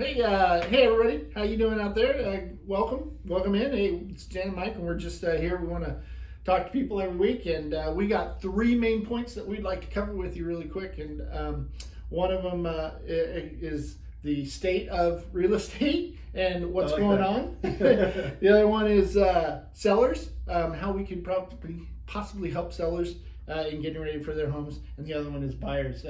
Hey everybody, how you doing out there? Welcome in. Hey, it's Dan and Mike, and we're just here. We want to talk to people every week, and we got three main points that we'd like to cover with you really quick. And one of them is the state of real estate and what's going on. The other one is sellers, how we could possibly help sellers in getting ready for their homes, and the other one is buyers.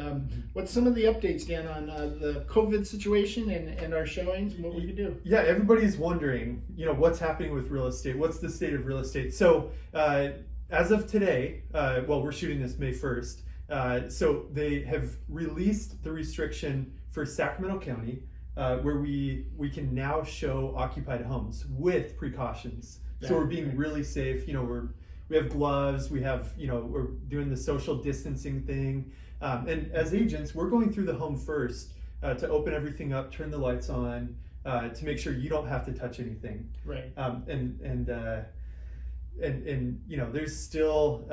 What's some of the updates, Dan, on the COVID situation and our showings and what we could do? Yeah, everybody's wondering, what's happening with real estate? What's the state of real estate? So as of today, we're shooting this May 1st, so they have released the restriction for Sacramento County, where we can now show occupied homes with precautions. So we're being really safe. We have gloves, we're doing the social distancing thing. And as agents, we're going through the home first to open everything up, turn the lights on, to make sure you don't have to touch anything. Right. There's still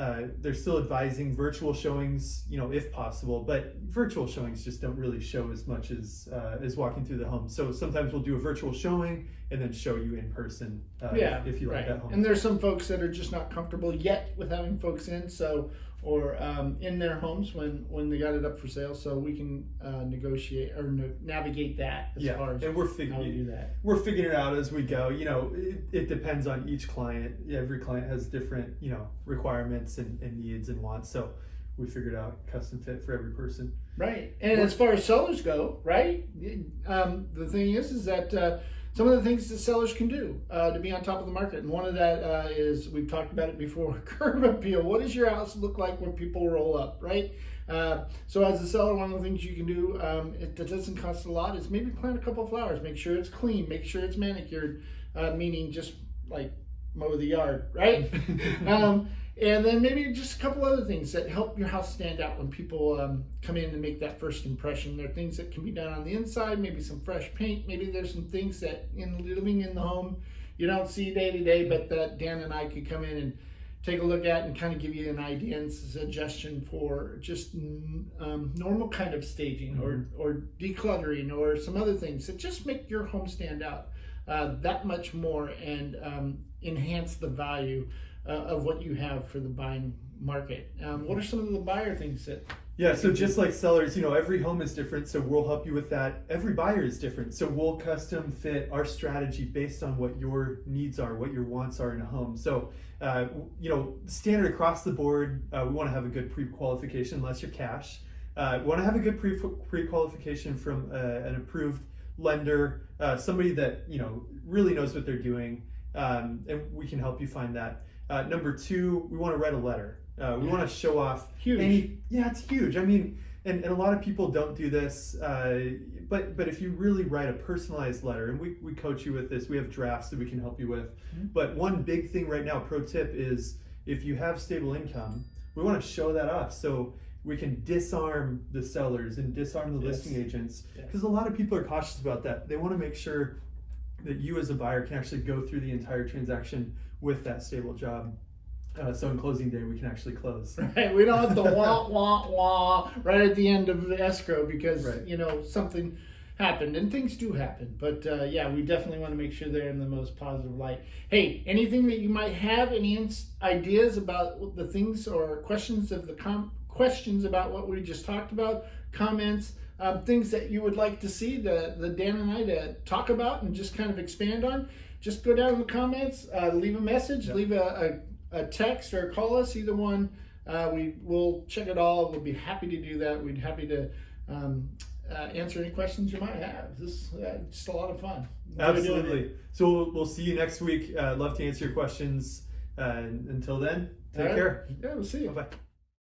advising virtual showings, if possible, but virtual showings just don't really show as much as walking through the home. So sometimes we'll do a virtual showing and then show you in person if you like that home. And there's some folks that are just not comfortable yet with having folks in, or in their homes when they got it up for sale, so we can negotiate or navigate that as far as and how we do that. We're figuring it out as we go. It depends on each client. Every client has different requirements and needs and wants, so we figured out custom fit for every person. Right. And as far as sellers go, right, the thing is that some of the things that sellers can do to be on top of the market, and one of that is, we've talked about it before, curb appeal. What does your house look like when people roll up, right? So as a seller, one of the things you can do that doesn't cost a lot is maybe plant a couple of flowers. Make sure it's clean. Make sure it's manicured, meaning just like mow the yard, right? And then maybe just a couple other things that help your house stand out when people come in and make that first impression. There are things that can be done on the inside, maybe some fresh paint. Maybe there's some things that living in the home you don't see day to day, but that Dan and I could come in and take a look at and kind of give you an idea and suggestion for just normal kind of staging, or decluttering, or some other things that just make your home stand out that much more and enhance the value of what you have for the buying market. What are some of the buyer things that? Yeah, so just like sellers, every home is different, so we'll help you with that. Every buyer is different, so we'll custom fit our strategy based on what your needs are, what your wants are in a home. So, standard across the board, we want to have a good pre-qualification, unless you're cash. We want to have a good pre-qualification from an approved lender, somebody that really knows what they're doing, and we can help you find that. Number two, we want to write a letter. We want to show off. Huge. It's huge. I mean, and a lot of people don't do this, but if you really write a personalized letter, and we coach you with this, we have drafts that we can help you with. Mm-hmm. But one big thing right now, pro tip, is if you have stable income, we want to show that off so we can disarm the sellers and disarm the listing agents, because a lot of people are cautious about that. They want to make sure that you as a buyer can actually go through the entire transaction with that stable job. So in closing day, we can actually close. Right. We don't have the wah right at the end of the escrow because something happened, and things do happen. But we definitely want to make sure they're in the most positive light. Hey, anything that you might have, any ideas about the things or questions of the questions about what we just talked about, comments, things that you would like to see the Dan and I to talk about and just kind of expand on, just go down in the comments, leave a message, leave a text, or call us, either one. We'll check it all. We'll be happy to do that. We'd be happy to answer any questions you might have. This is just a lot of fun. Absolutely. So we'll see you next week. Love to answer your questions. Until then, take care. Yeah, we'll see you. Bye-bye.